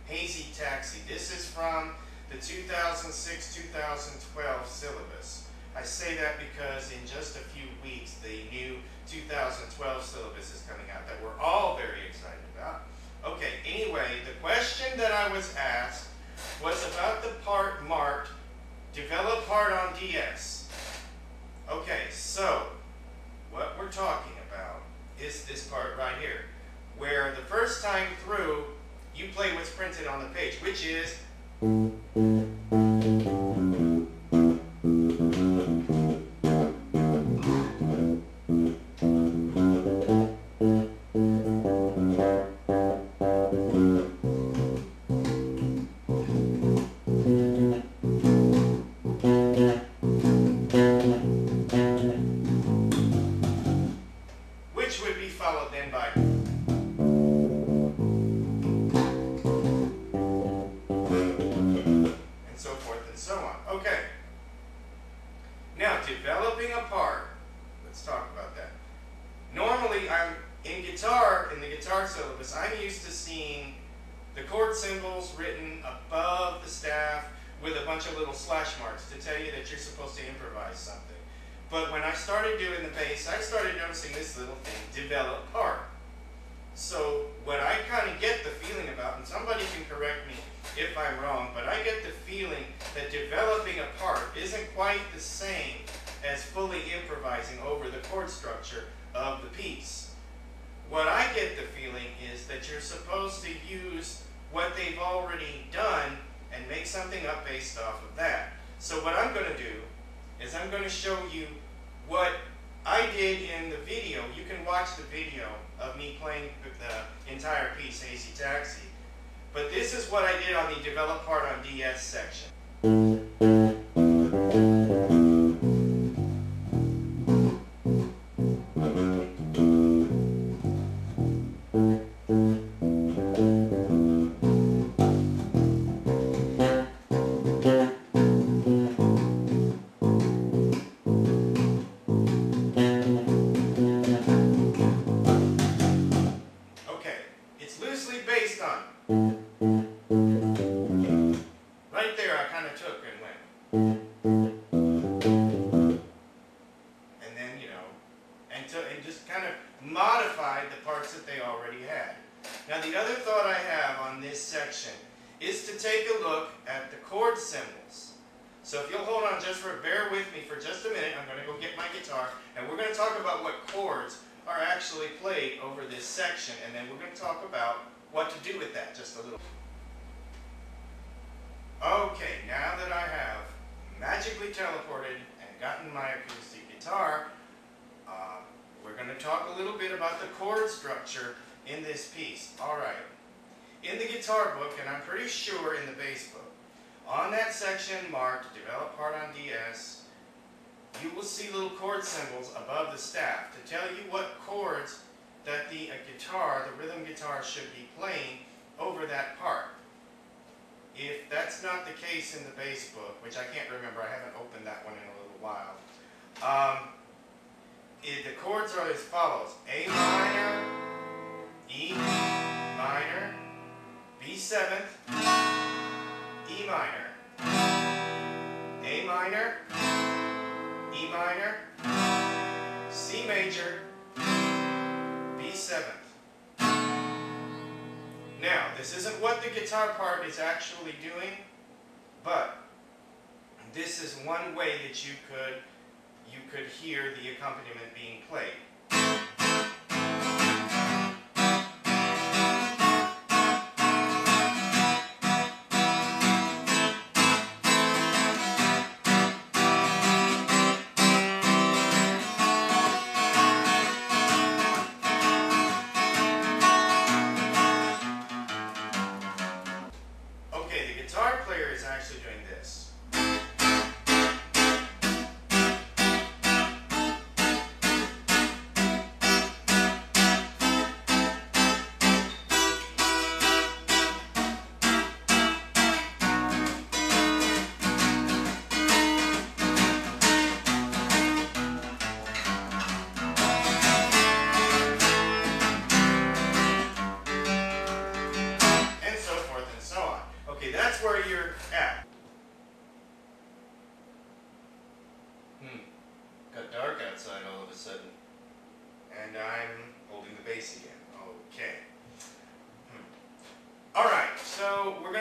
Hazi Taxi. This is from the 2006-2012 syllabus. I say that because in just a few weeks the new 2012 syllabus is coming out that we're all very excited about. Okay, anyway, the question that I was asked was about the part marked Develop Part on DS. Okay, so what we're talking about is this part right here, where the first time through you play what's printed on the page, which is which would be followed then by and so forth and so on. Okay. Now, developing a part. Let's talk about that. Normally, in the guitar syllabus, I'm used to seeing the chord symbols written above the staff with a bunch of little slash marks to tell you that you're supposed to improvise something. But when I started doing the bass, I started noticing this little thing, develop part. So what I kind of get the feeling about, and somebody can correct me if I'm wrong, but I get the feeling that developing a part isn't quite the same as fully improvising over the chord structure of the piece. What I get the feeling is that you're supposed to use what they've already done and make something up based off of that. So what I'm going to do is I'm going to show you what I did in the video. You can watch the video of me playing the entire piece, Hazi Taxi. But this is what I did on the Develop Part on DS section. Based on right there, I kind of took and went, and then and just kind of modified the parts that they already had. Now the other thought I have on this section is to take a look at the chord symbols. So if you'll hold on bear with me for just a minute, I'm going to go get my guitar, and we're going to talk about what chords are actually played over this section, and then we're going to talk about what to do with that just a little. Okay, now that I have magically teleported and gotten my acoustic guitar, we're going to talk a little bit about the chord structure in this piece. Alright, in the guitar book, and I'm pretty sure in the bass book, on that section marked Develop Part on DS, you will see little chord symbols above the staff to tell you what chords that the rhythm guitar should be playing over that part. If that's not the case in the bass book, which I can't remember, I haven't opened that one in a little while, the chords are as follows: A minor, E minor, B7, E minor, A minor, E minor, C major, B7. Now, this isn't what the guitar part is actually doing, but this is one way that you could hear the accompaniment being played. Okay, the guitar player is actually doing this. And so forth and so on.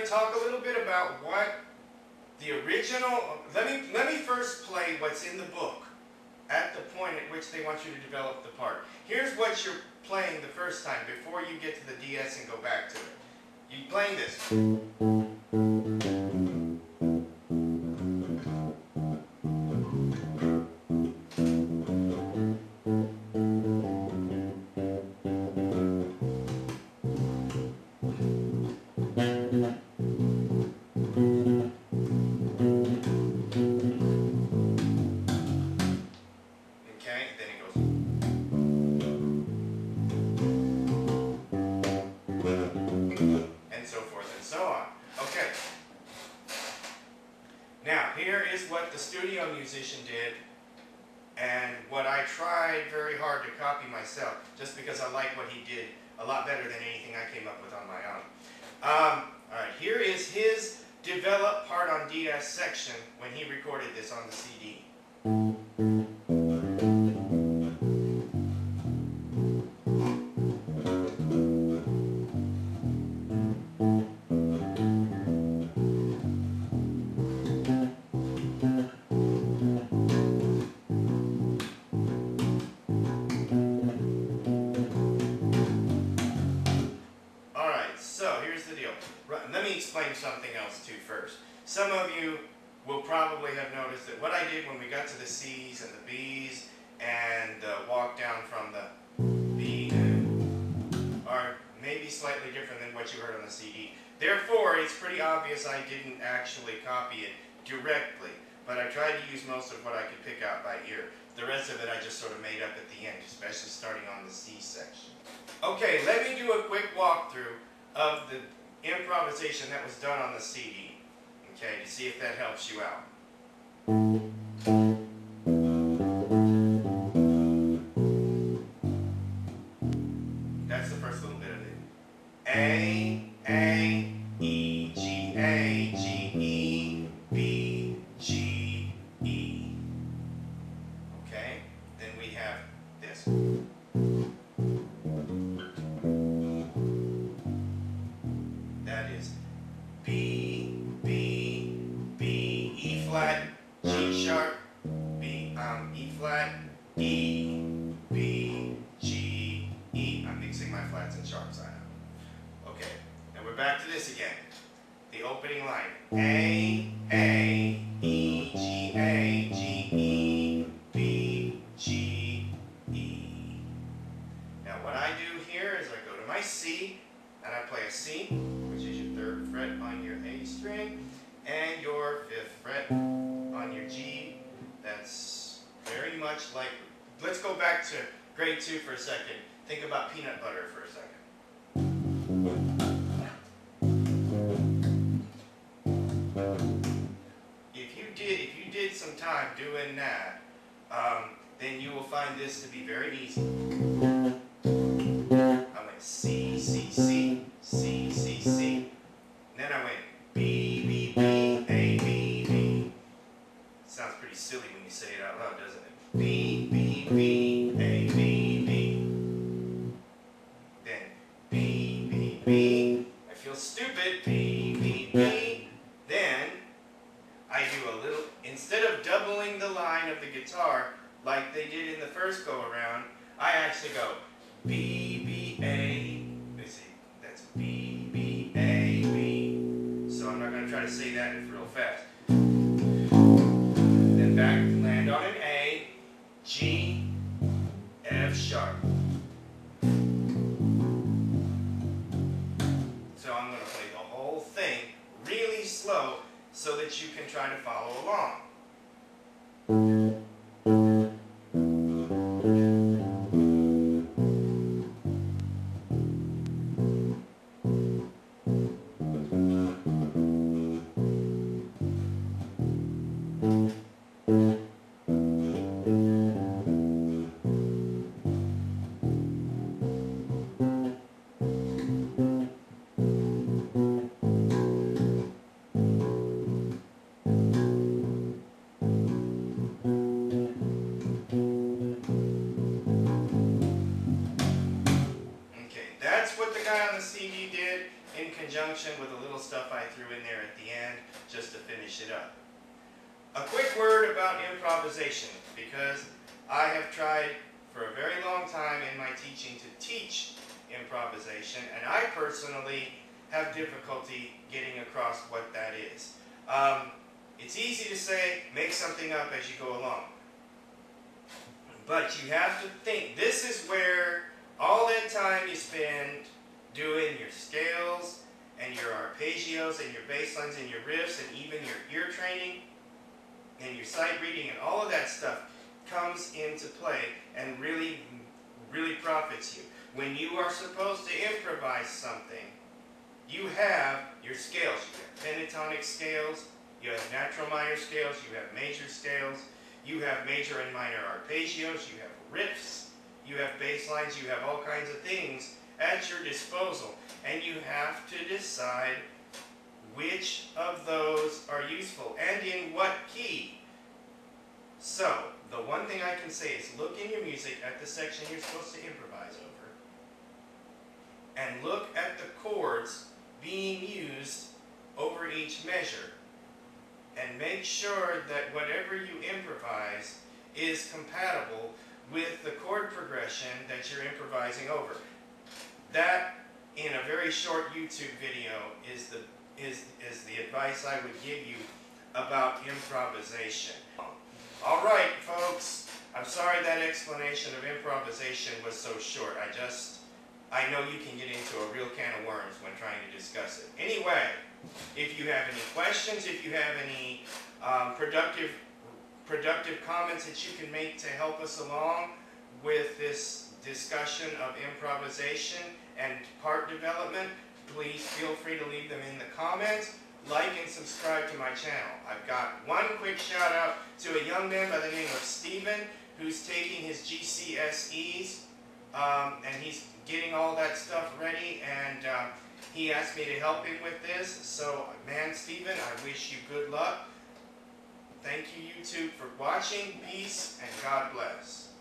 going to talk a little bit about what the original, let me first play what's in the book at the point at which they want you to develop the part. Here's what you're playing the first time before you get to the DS and go back to it. You're playing this. Musician did, and what I tried very hard to copy myself, just because I like what he did a lot better than anything I came up with on my own. Alright, here is his developed part on DS section when he recorded this on the CD. Something else too first. Some of you will probably have noticed that what I did when we got to the C's and the B's and the walk down from the B are maybe slightly different than what you heard on the CD. Therefore, it's pretty obvious I didn't actually copy it directly, but I tried to use most of what I could pick out by ear. The rest of it I just sort of made up at the end, especially starting on the C section. Okay, let me do a quick walkthrough of the improvisation that was done on the CD, okay, to see if that helps you out. That's the first little bit of it. A, E, G, A, G, E, B, G, E. Okay, then we have this. B, B, B, E flat, G sharp, B, E flat, E, B, G, E. I'm mixing my flats and sharps I know. Okay, now we're back to this again. The opening line. A, E, G, A, G, E, B, G, E. Now what I do here is I go to my C, and I play a C, which is your 3rd fret on your A string, and your 5th fret on your G. That's very much like, let's go back to grade 2 for a second. Think about peanut butter for a second. If you did some time doing that, then you will find this to be very easy. I went C, C, C, C, C, C. Then I went B, B, B, A, B, B. Sounds pretty silly when you say it out loud, doesn't it? B, B, B, A, B, B. Then B, B, B. I feel stupid. B, B, B. Then I do a little, instead of doubling the line of the guitar like they did in the first go around, I actually go B, B, A. Let's see, that's B, B, A, B. So I'm not going to try to say that real fast. Then back, land on an A, G, F sharp. So I'm going to play the whole thing really slow so that you can try to follow along. introduction with a little stuff I threw in there at the end just to finish it up. A quick word about improvisation, because I have tried for a very long time in my teaching to teach improvisation, and I personally have difficulty getting across what that is. It's easy to say, make something up as you go along. But you have to think, this is where all that time you spend doing your scales and your arpeggios and your bass lines and your riffs and even your ear training and your sight reading and all of that stuff comes into play and really profits you. When you are supposed to improvise something, you have your scales. You have pentatonic scales, you have natural minor scales, you have major scales, you have major and minor arpeggios, you have riffs, you have bass lines, you have all kinds of things at your disposal. And you have to decide which of those are useful and in what key. So, the one thing I can say is look in your music at the section you're supposed to improvise over and look at the chords being used over each measure and make sure that whatever you improvise is compatible with the chord progression that you're improvising over. That, in a very short YouTube video, is the advice I would give you about improvisation. Alright, folks, I'm sorry that explanation of improvisation was so short. I know you can get into a real can of worms when trying to discuss it. Anyway, if you have any questions, if you have any productive comments that you can make to help us along with this discussion of improvisation and part development, please feel free to leave them in the comments. Like and subscribe to my channel. I've got one quick shout out to a young man by the name of Stephan who's taking his GCSEs and he's getting all that stuff ready, and he asked me to help him with this. So, man, Stephan, I wish you good luck. Thank you, YouTube, for watching. Peace and God bless.